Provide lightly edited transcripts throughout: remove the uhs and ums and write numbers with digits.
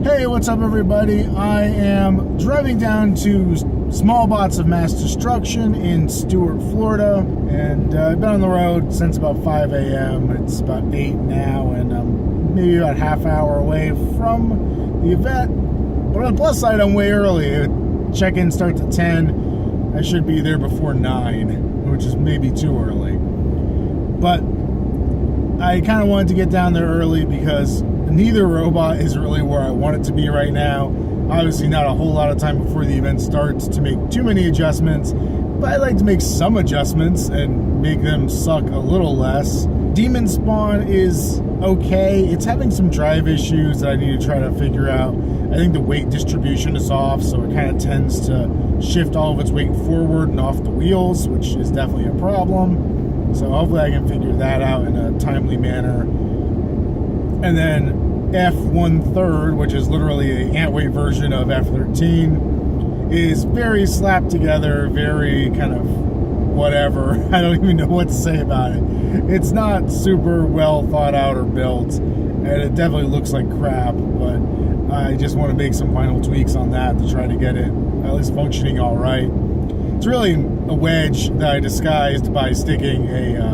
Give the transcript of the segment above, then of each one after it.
Hey, what's up everybody? I am driving down to Small Bots of Mass Destruction in Stuart, Florida, and I've been on the road since about 5 a.m. It's about 8 now, and I'm maybe about a half hour away from the event. But on the plus side, I'm way early. Check-in starts at 10. I should be there before 9, which is maybe too early. But I kind of wanted to get down there early because neither robot is really where I want it to be right now. Obviously not a whole lot of time before the event starts to make too many adjustments, but I like to make some adjustments and make them suck a little less. Demon Spawn is okay. It's having some drive issues that I need to try to figure out. I think the weight distribution is off, so it kind of tends to shift all of its weight forward and off the wheels, which is definitely a problem. So hopefully I can figure that out in a timely manner. And then F1/3, which is literally an ant-weight version of F13, is very slapped together, very kind of whatever. I don't even know what to say about it. It's not super well thought out or built, and it definitely looks like crap, but I just want to make some final tweaks on that to try to get it at least functioning all right. It's really a wedge that I disguised by sticking a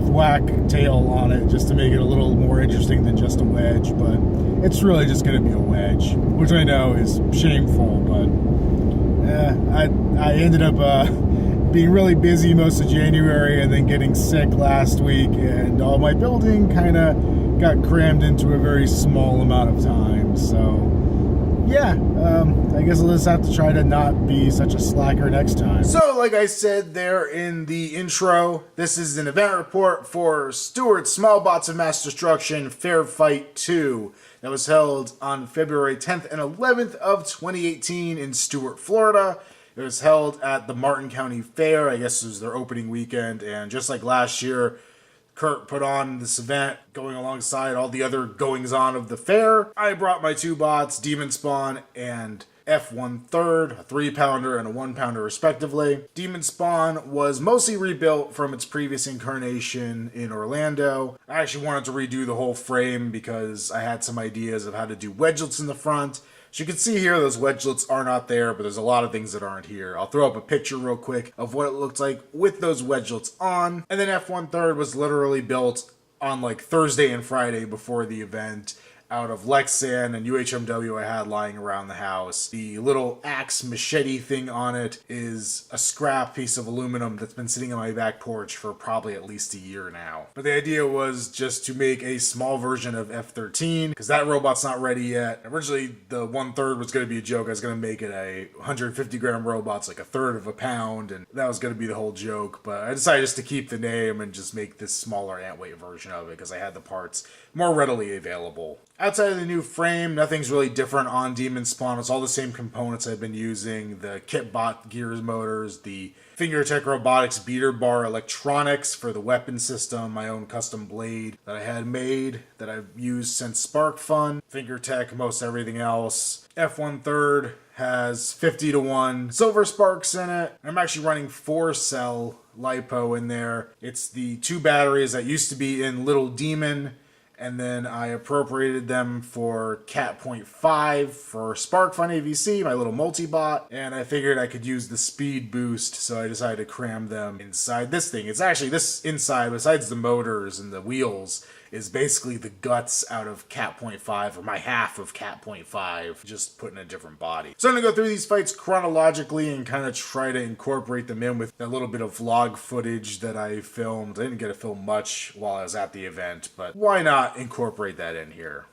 thwack tail on it just to make it a little more interesting than just a wedge, but it's really just going to be a wedge, which I know is shameful, but I ended up being really busy most of January and then getting sick last week, and all my building kind of got crammed into a very small amount of time. So yeah, I guess I'll just have to try to not be such a slacker next time. So, like I said there in the intro, this is an event report for Stuart's Small Bots of Mass Destruction Fair Fight 2 that was held on February 10th and 11th of 2018 in Stuart, Florida. It was held at the Martin County Fair. I guess it was their opening weekend, and just like last year, Kurt put on this event going alongside all the other goings-on of the fair. I brought my two bots, Demon Spawn and F1/3, a 3-pounder and a 1-pounder respectively. Demon Spawn was mostly rebuilt from its previous incarnation in Orlando. I actually wanted to redo the whole frame because I had some ideas of how to do wedgelets in the front. As you can see here, those wedgelets are not there, but there's a lot of things that aren't here. I'll throw up a picture real quick of what it looked like with those wedgelets on. And then F1/3 was literally built on like Thursday and Friday before the event out of Lexan and UHMW I had lying around the house. The little axe machete thing on it is a scrap piece of aluminum that's been sitting on my back porch for probably at least a year now. But the idea was just to make a small version of F13 because that robot's not ready yet. Originally the 1/3 was going to be a joke. I was going to make it a 150 gram robot, it's like a third of a pound, and that was going to be the whole joke. But I decided just to keep the name and just make this smaller ant-weight version of it because I had the parts more readily available. Outside of the new frame, nothing's really different on Demon Spawn. It's all the same components I've been using. The Kitbot gears motors, the Fingertech Robotics beater bar electronics for the weapon system, my own custom blade that I had made that I've used since Spark Fun, Fingertech, most everything else. F1/3 has 50-to-1 silver sparks in it. I'm actually running 4-cell LiPo in there. It's the 2 batteries that used to be in Little Demon, and then I appropriated them for Cat 0.5 for Spark Fun AVC, my little multi-bot, and I figured I could use the speed boost, so I decided to cram them inside this thing. It's actually, this inside, besides the motors and the wheels, is basically the guts out of Cat 0.5, or my half of Cat 0.5, just put in a different body. So I'm going to go through these fights chronologically and kind of try to incorporate them in with that little bit of vlog footage that I filmed. I didn't get to film much while I was at the event, but why not incorporate that in here?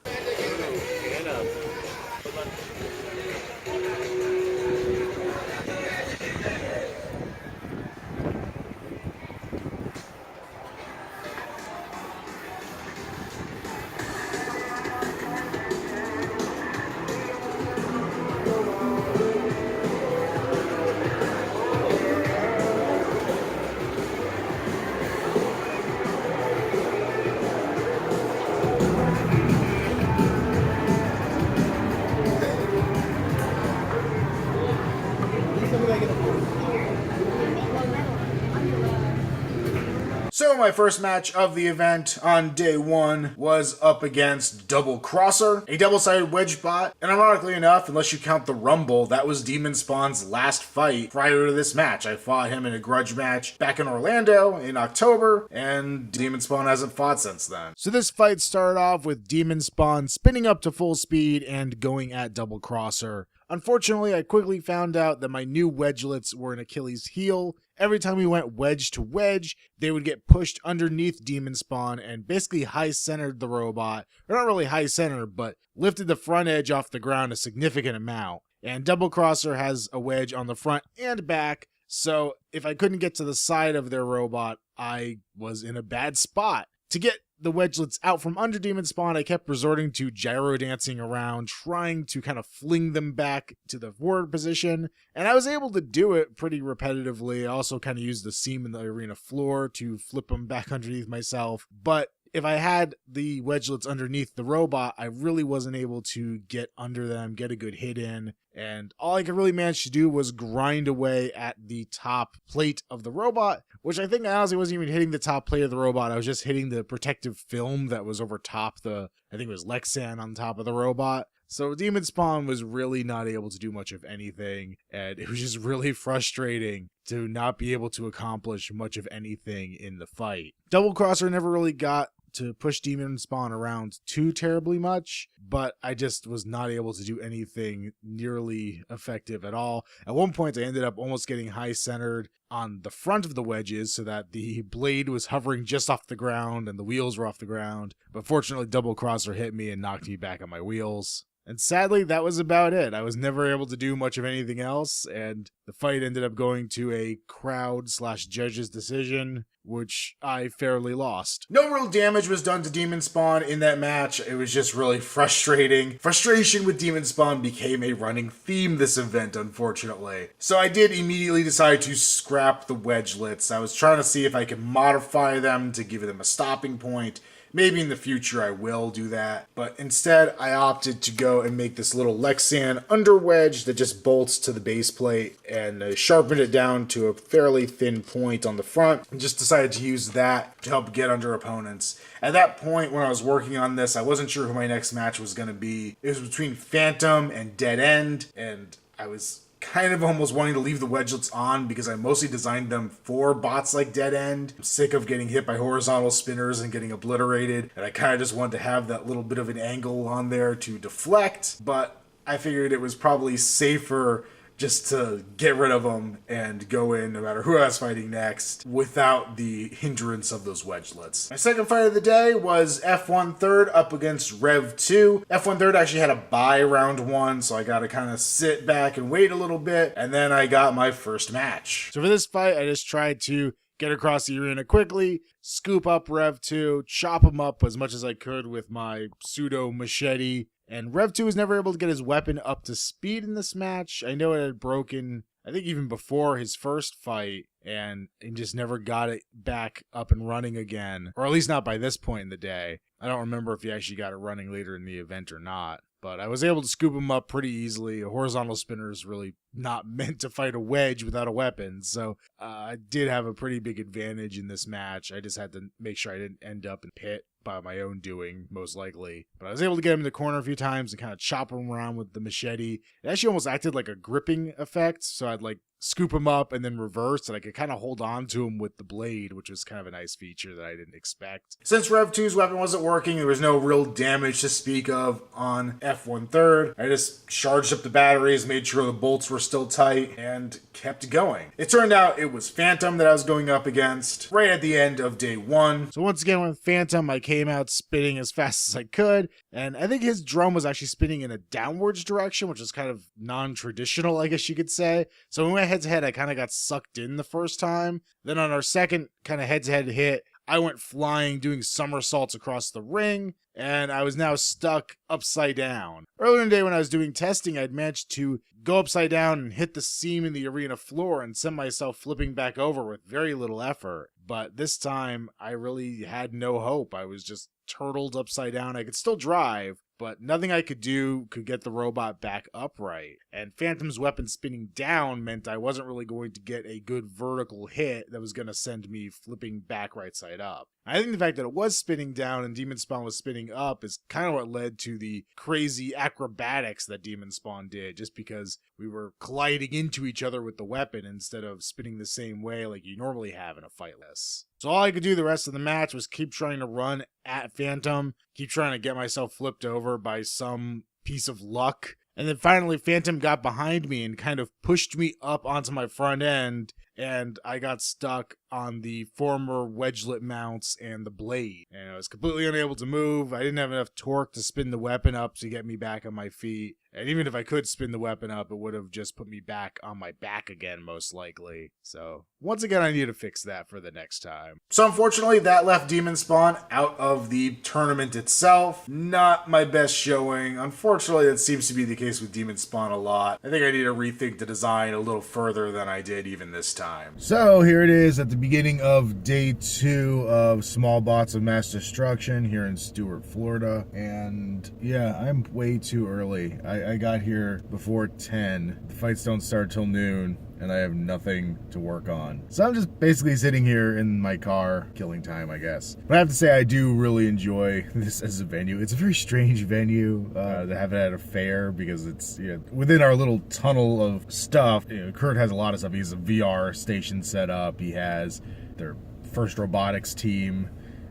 So my first match of the event on day 1 was up against Double Crosser, a double-sided wedge bot, and ironically enough, unless you count the Rumble, that was Demon Spawn's last fight prior to this match. I fought him in a grudge match back in Orlando in October, and Demon Spawn hasn't fought since then. So this fight started off with Demon Spawn spinning up to full speed and going at Double Crosser. Unfortunately, I quickly found out that my new wedgelets were an Achilles heel. Every time we went wedge to wedge, they would get pushed underneath Demon Spawn and basically high-centered the robot. Or not really high-centered, but lifted the front edge off the ground a significant amount. And Double Crosser has a wedge on the front and back, so if I couldn't get to the side of their robot, I was in a bad spot. To get the wedgelets out from under Demon Spawn, I kept resorting to gyro dancing around, trying to kind of fling them back to the forward position, and I was able to do it pretty repetitively. I also kind of used the seam in the arena floor to flip them back underneath myself, but if I had the wedgelets underneath the robot, I really wasn't able to get under them, get a good hit in, and all I could really manage to do was grind away at the top plate of the robot, which I think I honestly wasn't even hitting the top plate of the robot. I was just hitting the protective film that was over top I think it was Lexan on top of the robot. So Demon Spawn was really not able to do much of anything, and it was just really frustrating to not be able to accomplish much of anything in the fight. Double Crosser never really got to push Demon Spawn around too terribly much, but I just was not able to do anything nearly effective at all. At one point, I ended up almost getting high-centered on the front of the wedges so that the blade was hovering just off the ground and the wheels were off the ground, but fortunately, Double Crosser hit me and knocked me back on my wheels. And sadly, that was about it. I was never able to do much of anything else, and the fight ended up going to a crowd/judge's decision, which I fairly lost. No real damage was done to Demon Spawn in that match. It was just really frustrating. Frustration with Demon Spawn became a running theme this event, unfortunately. So I did immediately decide to scrap the wedgelets. I was trying to see if I could modify them to give them a stopping point. Maybe in the future I will do that, but instead I opted to go and make this little Lexan under wedge that just bolts to the base plate and sharpened it down to a fairly thin point on the front, and just decided to use that to help get under opponents. At that point when I was working on this, I wasn't sure who my next match was going to be. It was between Phantom and Dead End, and I was kind of almost wanting to leave the wedgelets on because I mostly designed them for bots like Dead End. I'm sick of getting hit by horizontal spinners and getting obliterated, and I kind of just wanted to have that little bit of an angle on there to deflect, but I figured it was probably safer just to get rid of them and go in no matter who I was fighting next without the hindrance of those wedgelets. My second fight of the day was F1 Third up against Rev 2. F1 Third actually had a bye round 1, so I got to kind of sit back and wait a little bit, and then I got my first match. So for this fight, I just tried to get across the arena quickly, scoop up Rev 2, chop him up as much as I could with my pseudo machete. And Rev 2 was never able to get his weapon up to speed in this match. I know it had broken, I think even before his first fight, and he just never got it back up and running again. Or at least not by this point in the day. I don't remember if he actually got it running later in the event or not. But I was able to scoop him up pretty easily. A horizontal spinner is really not meant to fight a wedge without a weapon. So I did have a pretty big advantage in this match. I just had to make sure I didn't end up in pit by my own doing, most likely. But I was able to get him in the corner a few times and kind of chop him around with the machete. It actually almost acted like a gripping effect. So I'd like scoop him up and then reverse, and I could kind of hold on to him with the blade, which was kind of a nice feature that I didn't expect. Since Rev 2's weapon wasn't working, there was no real damage to speak of on F1 Third. I just charged up the batteries, made sure the bolts were still tight, and kept going. It turned out it was Phantom that I was going up against right at the end of day 1. So once again with Phantom, I came out spinning as fast as I could, and I think his drum was actually spinning in a downwards direction, which is kind of non-traditional, I guess you could say. So when we went head-to-head, I kind of got sucked in the first time. Then on our second kind of head-to-head hit, I went flying, doing somersaults across the ring, and I was now stuck upside down. Earlier in the day when I was doing testing, I'd managed to go upside down and hit the seam in the arena floor and send myself flipping back over with very little effort. But this time, I really had no hope. I was just turtled upside down. I could still drive, but nothing I could do could get the robot back upright. And Phantom's weapon spinning down meant I wasn't really going to get a good vertical hit that was going to send me flipping back right side up. I think the fact that it was spinning down and Demon Spawn was spinning up is kind of what led to the crazy acrobatics that Demon Spawn did, just because we were colliding into each other with the weapon instead of spinning the same way like you normally have in a fight list. So all I could do the rest of the match was keep trying to run at Phantom, keep trying to get myself flipped over by some piece of luck. And then finally Phantom got behind me and kind of pushed me up onto my front end, and I got stuck on the former wedgelet mounts and the blade. And I was completely unable to move. I didn't have enough torque to spin the weapon up to get me back on my feet. And even if I could spin the weapon up, it would have just put me back on my back again, most likely. So, once again, I need to fix that for the next time. So, unfortunately, that left Demon Spawn out of the tournament itself. Not my best showing. Unfortunately, that seems to be the case with Demon Spawn a lot. I think I need to rethink the design a little further than I did even this time. So, here it is at the beginning of day 2 of Small Bots of Mass Destruction here in Stuart, Florida. And, yeah, I'm way too early. I got here before 10. The fights don't start till noon, and I have nothing to work on. So I'm just basically sitting here in my car, killing time, I guess. But I have to say, I do really enjoy this as a venue. It's a very strange venue to have it at a fair, because it's, you know, within our little tunnel of stuff. You know, Kurt has a lot of stuff. He has a VR station set up. He has their first robotics team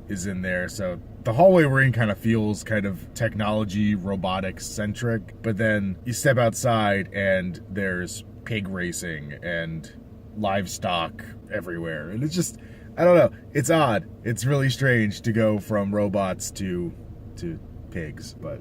is in there, so the hallway we're in kind of feels kind of technology, robotics centric, but then you step outside and there's pig racing and livestock everywhere, and it's just, I don't know, it's odd. It's really strange to go from robots to pigs. But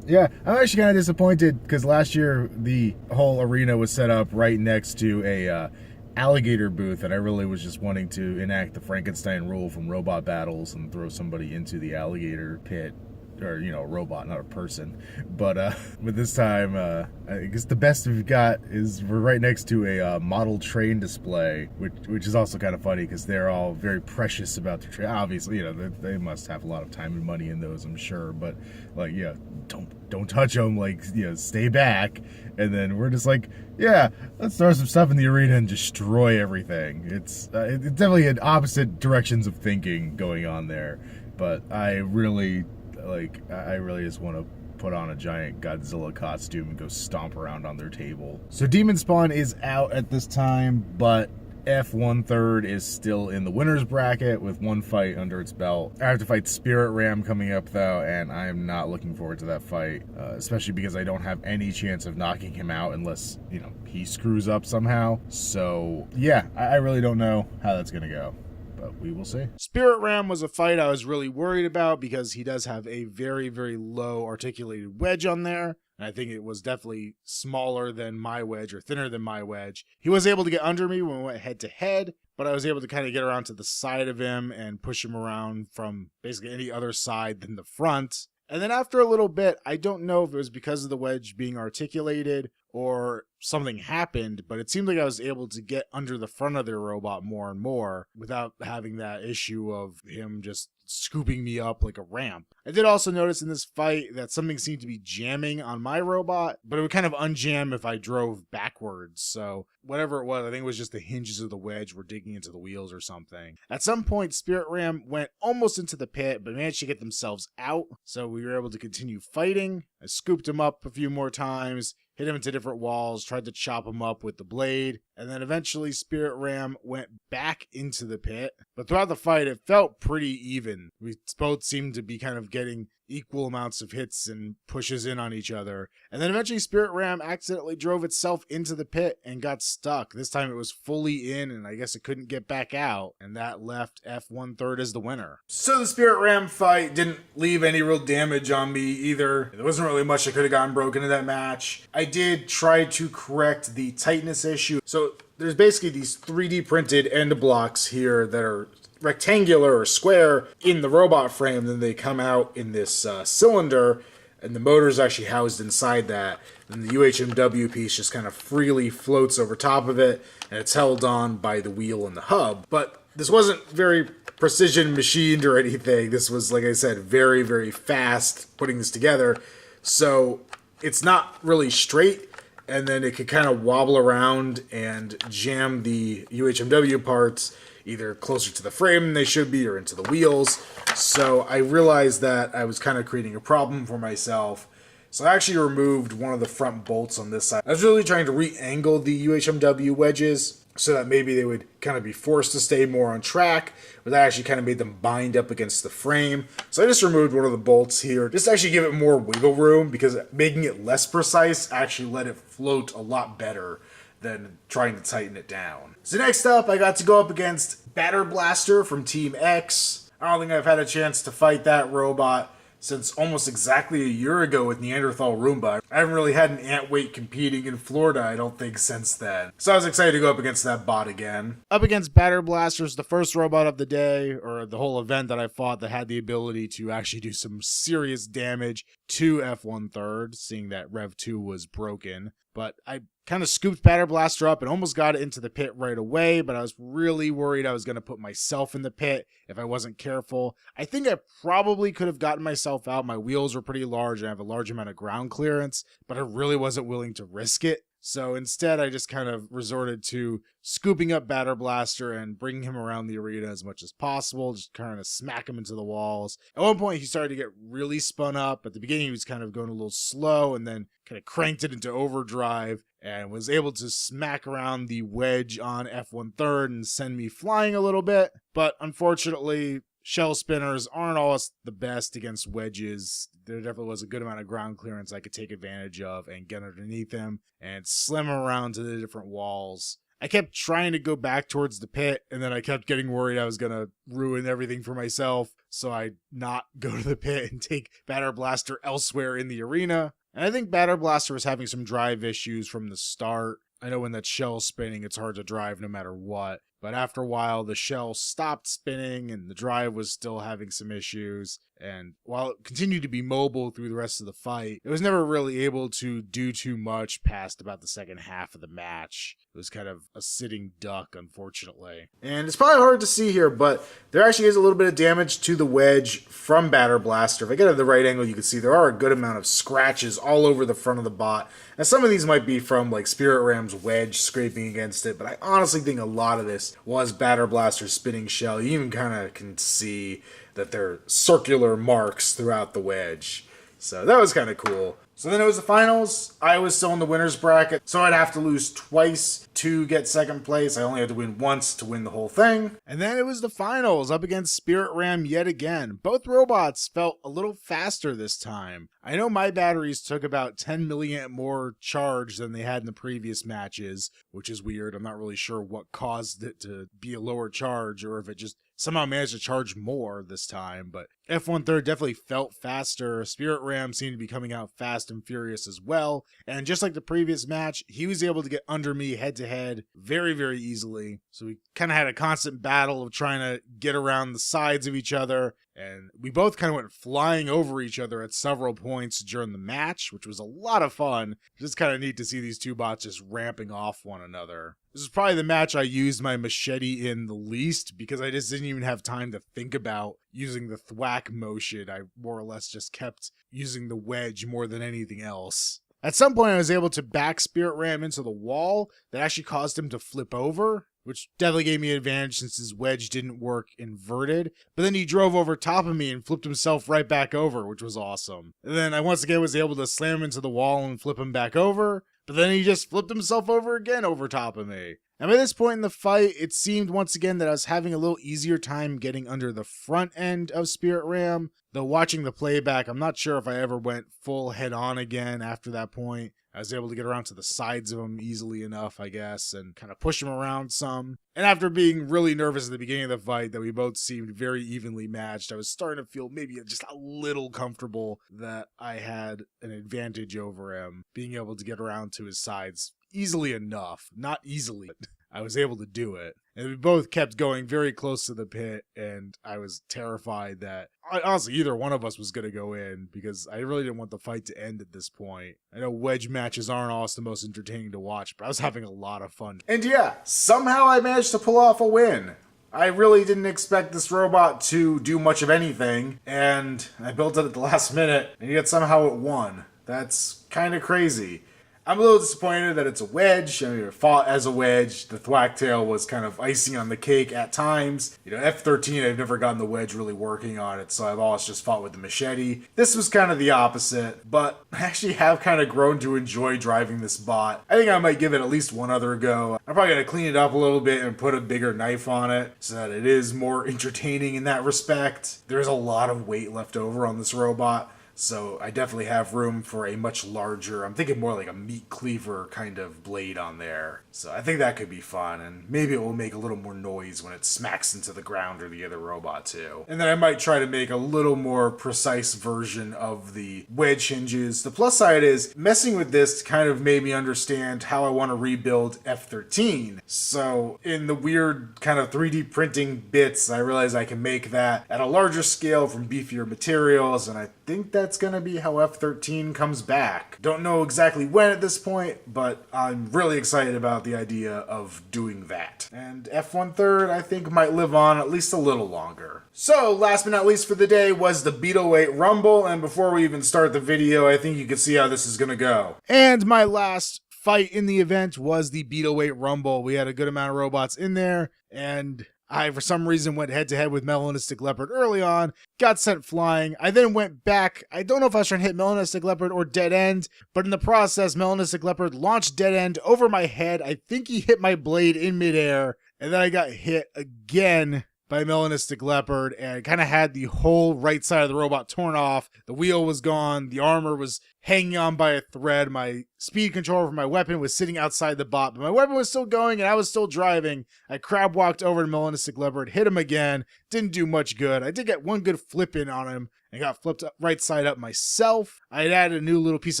yeah, I'm actually kind of disappointed, because last year the whole arena was set up right next to a alligator booth, and I really was just wanting to enact the Frankenstein rule from Robot Battles and throw somebody into the alligator pit, or, you know, a robot, not a person. But this time, I guess the best we've got is we're right next to a model train display, which is also kind of funny, because they're all very precious about their train. Obviously, you know, they must have a lot of time and money in those, I'm sure. But like, yeah, don't touch them. Like, you know, stay back. And then we're just like, yeah, let's throw some stuff in the arena and destroy everything. It's definitely an opposite directions of thinking going on there. But I really just want to put on a giant Godzilla costume and go stomp around on their table. So Demon Spawn is out at this time, but F1/3 is still in the winner's bracket with one fight under its belt. I have to fight Spirit Ram coming up, though, and I am not looking forward to that fight, especially because I don't have any chance of knocking him out unless, you know, he screws up somehow. So yeah, I really don't know how that's gonna go, but we will see. Spirit Ram was a fight I was really worried about, because he does have a very, very low articulated wedge on there. And I think it was definitely smaller than my wedge, or thinner than my wedge. He was able to get under me when we went head to head, but I was able to kind of get around to the side of him and push him around from basically any other side than the front. And then after a little bit, I don't know if it was because of the wedge being articulated or something happened, but it seemed like I was able to get under the front of their robot more and more without having that issue of him just scooping me up like a ramp. I did also notice in this fight that something seemed to be jamming on my robot, but it would kind of unjam if I drove backwards. So whatever it was, I think it was just the hinges of the wedge were digging into the wheels or something. At some point, Spirit Ram went almost into the pit, but managed to get themselves out. So we were able to continue fighting. I scooped him up a few more times, hit him into different walls, tried to chop him up with the blade, and then eventually Spirit Ram went back into the pit. But throughout the fight, it felt pretty even. We both seemed to be kind of getting equal amounts of hits and pushes in on each other. And then eventually Spirit Ram accidentally drove itself into the pit and got stuck. This time it was fully in, and I guess it couldn't get back out, and that left F1/3 as the winner. So the Spirit Ram fight didn't leave any real damage on me either. There wasn't really much that could have gotten broken in that match. I did try to correct the tightness issue. So there's basically these 3D printed end blocks here that are rectangular or square in the robot frame. Then they come out in this cylinder, and the motor is actually housed inside that. And the UHMW piece just kind of freely floats over top of it, and it's held on by the wheel and the hub. But this wasn't very precision machined or anything. This was, like I said, very, very fast putting this together. So it's not really straight, and then it could kind of wobble around and jam the UHMW parts either closer to the frame than they should be or into the wheels. So I realized that I was kind of creating a problem for myself. So I actually removed one of the front bolts on this side. I was really trying to re-angle the UHMW wedges so that maybe they would kind of be forced to stay more on track, but that actually kind of made them bind up against the frame. So I just removed one of the bolts here, just to actually give it more wiggle room, because making it less precise actually let it float a lot better than trying to tighten it down. So next up, I got to go up against Battered Blaster from Team X. I don't think I've had a chance to fight that robot since almost exactly a year ago with Neanderthal Roomba. I haven't really had an ant weight competing in Florida, I don't think, since then. So I was excited to go up against that bot again. Up against Battered Blasters, the first robot of the day, or the whole event that I fought that had the ability to actually do some serious damage to F1/3, seeing that Rev 2 was broken. But I kind of scooped Battered Blaster up and almost got it into the pit right away, but I was really worried I was going to put myself in the pit if I wasn't careful. I think I probably could have gotten myself out. My wheels were pretty large and I have a large amount of ground clearance, but I really wasn't willing to risk it. So instead, I just kind of resorted to scooping up Battered Blaster and bringing him around the arena as much as possible, just kind of smack him into the walls. At one point, he started to get really spun up. At the beginning, he was kind of going a little slow and then kind of cranked it into overdrive and was able to smack around the wedge on F1/3 and send me flying a little bit. But unfortunately, shell spinners aren't always the best against wedges. There definitely was a good amount of ground clearance I could take advantage of and get underneath him and slim around to the different walls. I kept trying to go back towards the pit, and then I kept getting worried I was going to ruin everything for myself, so I not go to the pit and take Battered Blaster elsewhere in the arena. And I think Battered Blaster was having some drive issues from the start. I know when that shell's spinning, it's hard to drive no matter what. But after a while, the shell stopped spinning and the drive was still having some issues. And while it continued to be mobile through the rest of the fight, it was never really able to do too much past about the second half of the match. It was kind of a sitting duck, unfortunately. And it's probably hard to see here, but there actually is a little bit of damage to the wedge from Battered Blaster. If I get at the right angle, you can see there are a good amount of scratches all over the front of the bot. And some of these might be from like Spirit Ram's wedge scraping against it, but I honestly think a lot of this was Battered Blaster's spinning shell. You even kind of can see that there are circular marks throughout the wedge. So that was kind of cool. So then it was the finals. I was still in the winner's bracket, so I'd have to lose twice to get second place. I only had to win once to win the whole thing. And then it was the finals, up against Spirit Ram yet again. Both robots felt a little faster this time. I know my batteries took about 10 milliamp more charge than they had in the previous matches, which is weird. I'm not really sure what caused it to be a lower charge, or if it just somehow managed to charge more this time, but F1/3 definitely felt faster. Spirit Ram seemed to be coming out fast and furious as well, and just like the previous match, he was able to get under me head to head very, very easily. So we kind of had a constant battle of trying to get around the sides of each other, and we both kind of went flying over each other at several points during the match, which was a lot of fun. Just kind of neat to see these two bots just ramping off one another. This is probably the match I used my machete in the least, because I just didn't even have time to think about using the thwack motion. I more or less just kept using the wedge more than anything else. At some point, I was able to back Spirit Ram into the wall that actually caused him to flip over, which definitely gave me an advantage since his wedge didn't work inverted. But then he drove over top of me and flipped himself right back over, which was awesome. And then I once again was able to slam him into the wall and flip him back over, but then he just flipped himself over again over top of me. And by this point in the fight, it seemed once again that I was having a little easier time getting under the front end of Spirit Ram. Though watching the playback, I'm not sure if I ever went full head on again after that point. I was able to get around to the sides of him easily enough, I guess, and kind of push him around some. And after being really nervous at the beginning of the fight that we both seemed very evenly matched, I was starting to feel maybe just a little comfortable that I had an advantage over him, being able to get around to his sides easily enough. Not easily, but I was able to do it. And we both kept going very close to the pit, and I was terrified that, honestly, either one of us was going to go in, because I really didn't want the fight to end at this point. I know wedge matches aren't always the most entertaining to watch, but I was having a lot of fun. And yeah, somehow I managed to pull off a win. I really didn't expect this robot to do much of anything, and I built it at the last minute, and yet somehow it won. That's kind of crazy. I'm a little disappointed that it's a wedge. I mean, it fought as a wedge. The thwacktail was kind of icing on the cake at times. You know, F13, I've never gotten the wedge really working on it, so I've always just fought with the machete. This was kind of the opposite, but I actually have kind of grown to enjoy driving this bot. I think I might give it at least one other go. I'm probably going to clean it up a little bit and put a bigger knife on it so that it is more entertaining in that respect. There's a lot of weight left over on this robot. So I definitely have room for a much larger, I'm thinking more like a meat cleaver kind of blade on there. So I think that could be fun, and maybe it will make a little more noise when it smacks into the ground or the other robot too. And then I might try to make a little more precise version of the wedge hinges. The plus side is messing with this kind of made me understand how I want to rebuild F13. So in the weird kind of 3D printing bits, I realized I can make that at a larger scale from beefier materials, and I think that's going to be how F13 comes back. Don't know exactly when at this point, but I'm really excited about the idea of doing that. And F1/3 I think might live on at least a little longer. So last but not least for the day was the Beetle weight rumble, and before we even start the video, I think you can see how this is going to go. And my last fight in the event was the Beetle weight rumble. We had a good amount of robots in there, and I, for some reason, went head-to-head with Melanistic Leopard early on, got sent flying. I then went back. I don't know if I was trying to hit Melanistic Leopard or Dead End, but in the process, Melanistic Leopard launched Dead End over my head. I think he hit my blade in midair, and then I got hit again by Melanistic Leopard and kind of had the whole right side of the robot torn off. The wheel was gone. The armor was hanging on by a thread. My speed controller for my weapon was sitting outside the bot, but my weapon was still going and I was still driving. I crab walked over to Melanistic Leopard, hit him again. Didn't do much good. I did get one good flip in on him and got flipped up, right side up myself. I had added a new little piece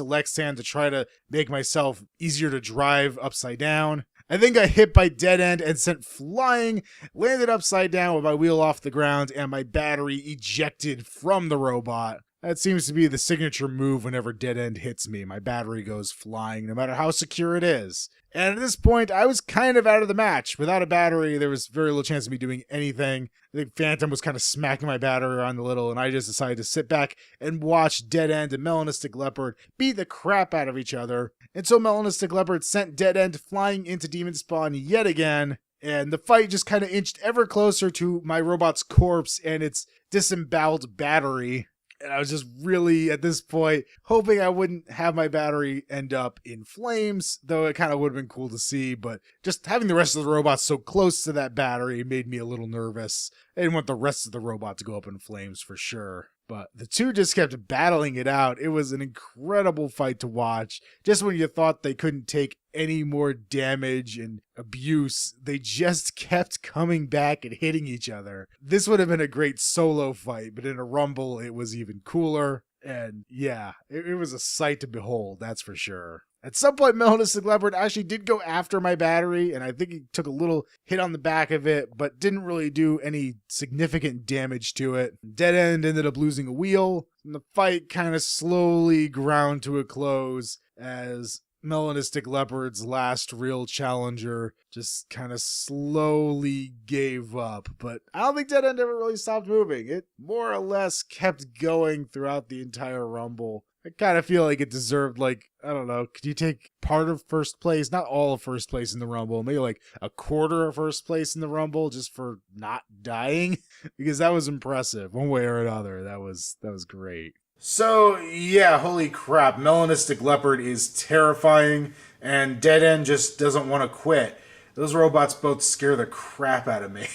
of Lexan to try to make myself easier to drive upside down. I think got hit by Dead End and sent flying, landed upside down with my wheel off the ground and my battery ejected from the robot. That seems to be the signature move whenever Dead End hits me. My battery goes flying no matter how secure it is. And at this point, I was kind of out of the match. Without a battery, there was very little chance of me doing anything. I think Phantom was kind of smacking my battery around a little, and I just decided to sit back and watch Dead End and Melanistic Leopard beat the crap out of each other, until Melanistic Leopard sent Dead End flying into Demon Spawn yet again, and the fight just kind of inched ever closer to my robot's corpse and its disemboweled battery. And I was just really, at this point, hoping I wouldn't have my battery end up in flames, though it kind of would have been cool to see, but just having the rest of the robots so close to that battery made me a little nervous. I didn't want the rest of the robot to go up in flames for sure. But the two just kept battling it out. It was an incredible fight to watch. Just when you thought they couldn't take any more damage and abuse, they just kept coming back and hitting each other. This would have been a great solo fight, but in a rumble, it was even cooler. And yeah, it was a sight to behold, that's for sure. At some point, Melanistic Leopard actually did go after my battery, and I think he took a little hit on the back of it, but didn't really do any significant damage to it. Dead End ended up losing a wheel, and the fight kind of slowly ground to a close as Melanistic Leopard's last real challenger just kind of slowly gave up. But I don't think Dead End ever really stopped moving. It more or less kept going throughout the entire rumble. I kind of feel like it deserved, like, I don't know, could you take part of first place? Not all of first place in the Rumble, maybe like a quarter of first place in the Rumble just for not dying? Because that was impressive, one way or another. That was great. So, yeah, holy crap, Melanistic Leopard is terrifying, and Dead End just doesn't want to quit. Those robots both scare the crap out of me.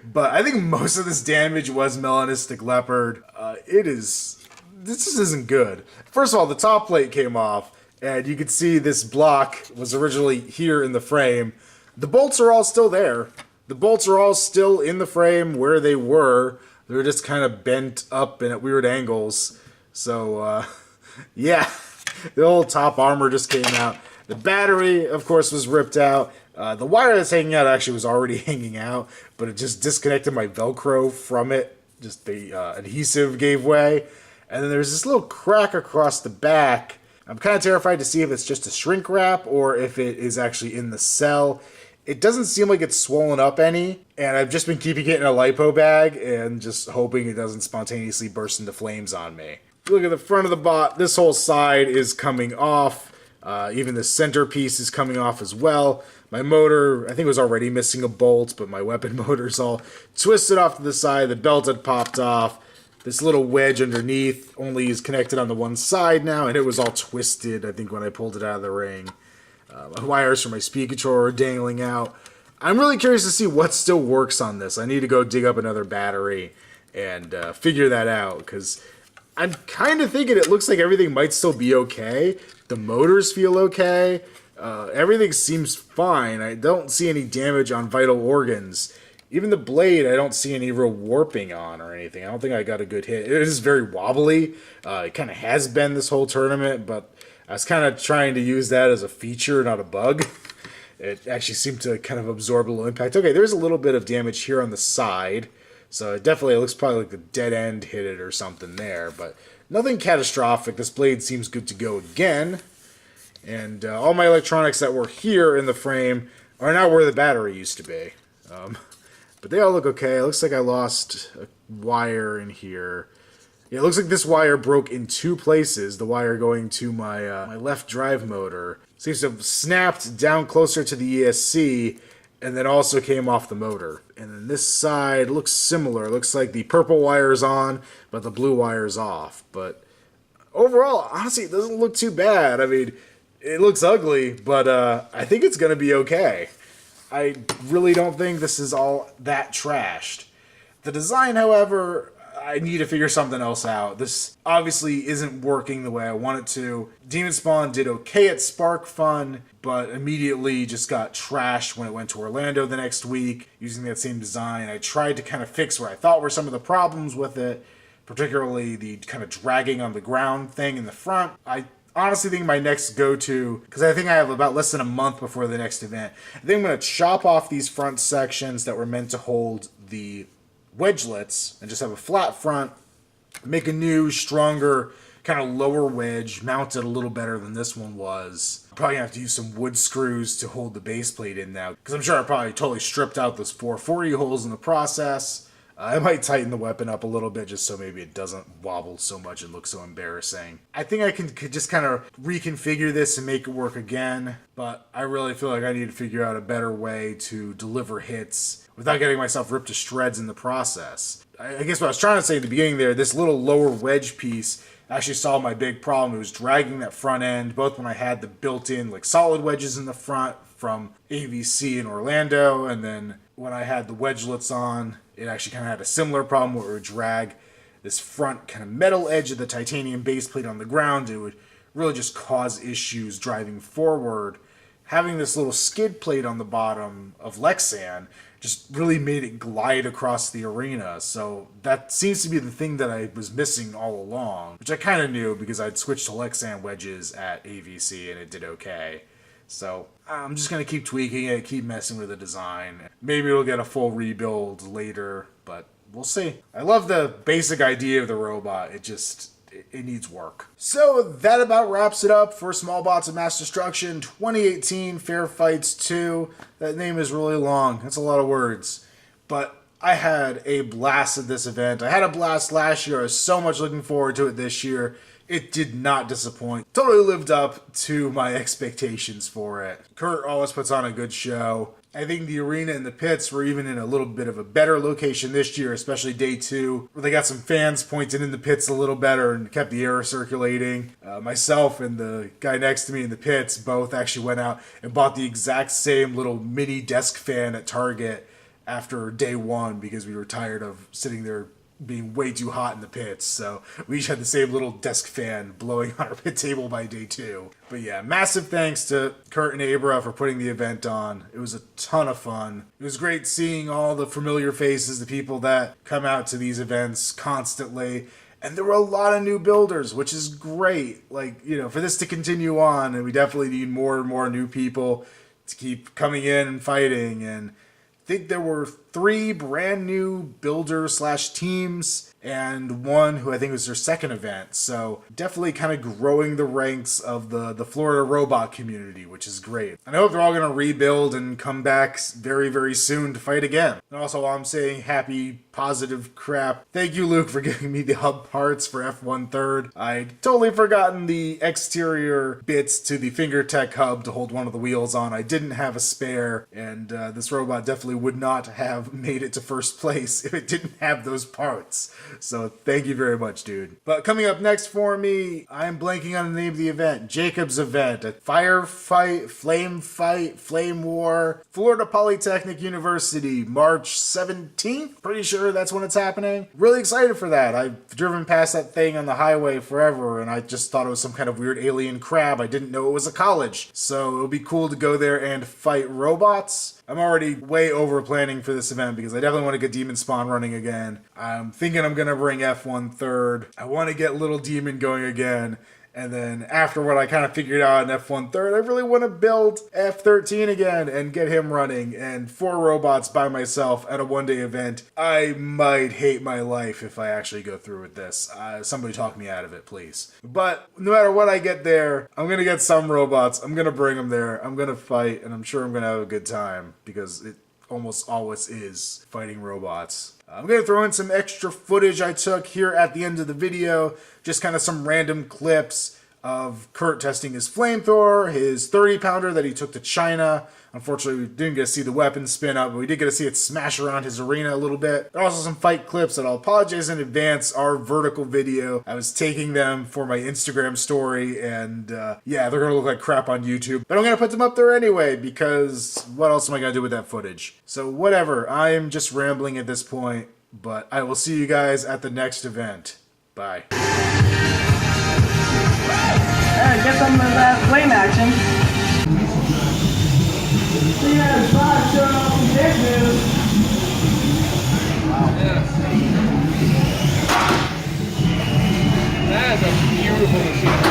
But I think most of this damage was Melanistic Leopard. This just isn't good. First of all, the top plate came off, and you could see this block was originally here in the frame. The bolts are all still there. The bolts are all still in the frame where they were. They're just kind of bent up and at weird angles. So, yeah, the whole top armor just came out. The battery, of course, was ripped out. The wire that's hanging out actually was already hanging out, but it just disconnected my Velcro from it. Just the adhesive gave way. And then there's this little crack across the back. I'm kind of terrified to see if it's just a shrink wrap or if it is actually in the cell. It doesn't seem like it's swollen up any, and I've just been keeping it in a lipo bag and just hoping it doesn't spontaneously burst into flames on me. Look at the front of the bot. This whole side is coming off. Even the centerpiece is coming off as well. My motor, I think, was already missing a bolt, but my weapon motor's all twisted off to the side. The belt had popped off. This little wedge underneath only is connected on the one side now, and it was all twisted, I think, when I pulled it out of the ring. My wires for my speed controller are dangling out. I'm really curious to see what still works on this. I need to go dig up another battery and figure that out, because I'm kind of thinking it looks like everything might still be okay. The motors feel okay. Everything seems fine. I don't see any damage on vital organs. Even the blade, I don't see any real warping on or anything. I don't think I got a good hit. It is very wobbly. It kind of has been this whole tournament, but I was kind of trying to use that as a feature, not a bug. It actually seemed to kind of absorb a little impact. Okay, there's a little bit of damage here on the side. So it looks probably like the dead end hit it or something there, but nothing catastrophic. This blade seems good to go again. And all my electronics that were here in the frame are now where the battery used to be. But they all look okay. It looks like I lost a wire in here. Yeah, it looks like this wire broke in two places. The wire going to my left drive motor seems to have snapped down closer to the ESC, and then also came off the motor. And then this side looks similar. It looks like the purple wire's on, but the blue wire's off. But overall, honestly, it doesn't look too bad. I mean, it looks ugly, but I think it's going to be okay. I really don't think this is all that trashed. The design, however, I need to figure something else out. This obviously isn't working the way I want it to. Demon Spawn did okay at Spark Fun, but immediately just got trashed when it went to Orlando the next week using that same design. I tried to kind of fix what I thought were some of the problems with it, particularly the kind of dragging on the ground thing in the front. I honestly think my next go-to, because I think I have about less than a month before the next event, I think I'm going to chop off these front sections that were meant to hold the wedgelets and just have a flat front, make a new, stronger, kind of lower wedge, mounted a little better than this one was. I'm probably going to have to use some wood screws to hold the base plate in now, because I'm sure I probably totally stripped out those 440 holes in the process. I might tighten the weapon up a little bit just so maybe it doesn't wobble so much and look so embarrassing. I think I could just kind of reconfigure this and make it work again, but I really feel like I need to figure out a better way to deliver hits without getting myself ripped to shreds in the process. I guess what I was trying to say at the beginning there, this little lower wedge piece actually solved my big problem. It was dragging that front end, both when I had the built-in like solid wedges in the front from AVC in Orlando, and then when I had the wedgelets on, it actually kind of had a similar problem where it would drag this front kind of metal edge of the titanium base plate on the ground. It would really just cause issues driving forward. Having this little skid plate on the bottom of Lexan just really made it glide across the arena. So that seems to be the thing that I was missing all along, which I kind of knew because I'd switched to Lexan wedges at AVC and it did okay. So I'm just going to keep tweaking it, keep messing with the design. Maybe it'll get a full rebuild later, but we'll see. I love the basic idea of the robot. It needs work. So that about wraps it up for Small Bots of Mass Destruction 2018 Fair Fights 2. That name is really long. That's a lot of words. But I had a blast at this event. I had a blast last year. I was so much looking forward to it this year. It did not disappoint. Totally lived up to my expectations for it. Kurt always puts on a good show. I think the arena and the pits were even in a little bit of a better location this year, especially day 2, where they got some fans pointed in the pits a little better and kept the air circulating. Myself and the guy next to me in the pits both actually went out and bought the exact same little mini desk fan at Target after day 1 because we were tired of sitting there being way too hot in the pits, so we each had the same little desk fan blowing on our pit table by day 2. But yeah, massive thanks to Kurt and Abra for putting the event on. It was a ton of fun. It was great seeing all the familiar faces, the people that come out to these events constantly, and there were a lot of new builders, which is great. Like, you know, for this to continue on, and we definitely need more and more new people to keep coming in and fighting, and I think there were 3 brand new builder/teams and one who I think was their second event. So definitely kind of growing the ranks of the Florida robot community, which is great. And I hope they're all going to rebuild and come back very, very soon to fight again. And also I'm saying happy positive crap. Thank you, Luke, for giving me the hub parts for F1/3. I'd totally forgotten the exterior bits to the FingerTech hub to hold one of the wheels on. I didn't have a spare, and this robot definitely would not have made it to first place if it didn't have those parts. So thank you very much, dude. But coming up next for me, I'm blanking on the name of the event. Jacob's event. A firefight, flame war, Florida Polytechnic University, March 17th. Pretty sure that's when it's happening. Really excited for that. I've driven past that thing on the highway forever, and I just thought it was some kind of weird alien crab. I didn't know it was a college. So it'll be cool to go there and fight robots. I'm already way over planning for this event because I definitely want to get Demon Spawn running again. I'm thinking I'm going to bring F1/3. I want to get Little Demon going again. And then after what I kind of figured out in F1/3, I really want to build F13 again and get him running. And 4 robots by myself at a one-day event. I might hate my life if I actually go through with this. Somebody talk me out of it, please. But no matter what I get there, I'm going to get some robots. I'm going to bring them there. I'm going to fight, and I'm sure I'm going to have a good time because it almost always is fighting robots. I'm going to throw in some extra footage I took here at the end of the video. Just kind of some random clips of Kurt testing his flamethrower, his 30-pounder that he took to China. Unfortunately, we didn't get to see the weapon spin up, but we did get to see it smash around his arena a little bit. There are also some fight clips that I'll apologize in advance are vertical video. I was taking them for my Instagram story, and yeah, they're going to look like crap on YouTube. But I'm going to put them up there anyway, because what else am I going to do with that footage? So whatever, I'm just rambling at this point, but I will see you guys at the next event. Bye. Alright, get some of that flame action. Yeah, Bob showing off some big news. Wow. Yeah. That is a beautiful machine.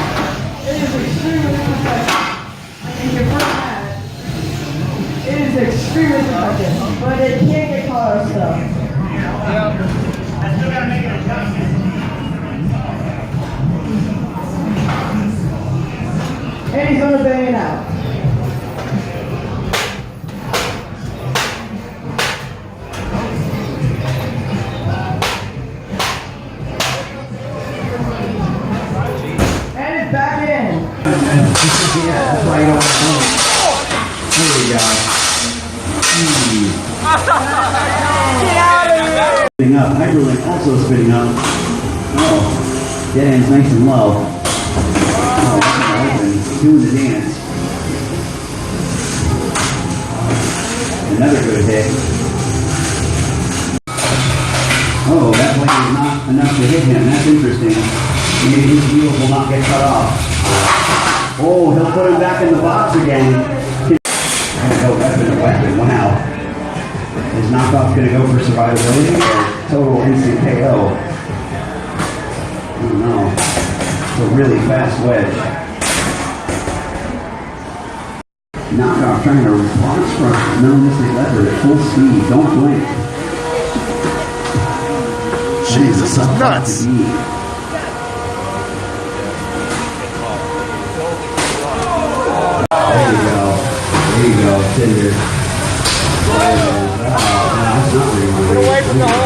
It is extremely protective. I can confirm that. It is extremely protective, but it can't get caught on stuff. Yeah. I still gotta make an adjustment. And he's gonna bang it out. And it's back in. Yeah, that's why you don't want to. There we go. Get out of here! Spinning up. Hyperlink also spinning up. Oh, dead end's nice and low. Oh, that's doing the dance. Another good hit. Oh, that blade is not enough to hit him. That's interesting. Maybe his wheels will not get cut off. Oh, he'll put him back in the box again. Oh, weapon, weapon. Wow. Is knockoff going to go for survivability or total instant KO? I don't know. It's a really fast wedge. Knockoff trying to response from no-mistake lever at full speed. Don't blink. Jeez, this is nuts. There you go. There you go. Cinder. Wow, that's not really Get away from the hole.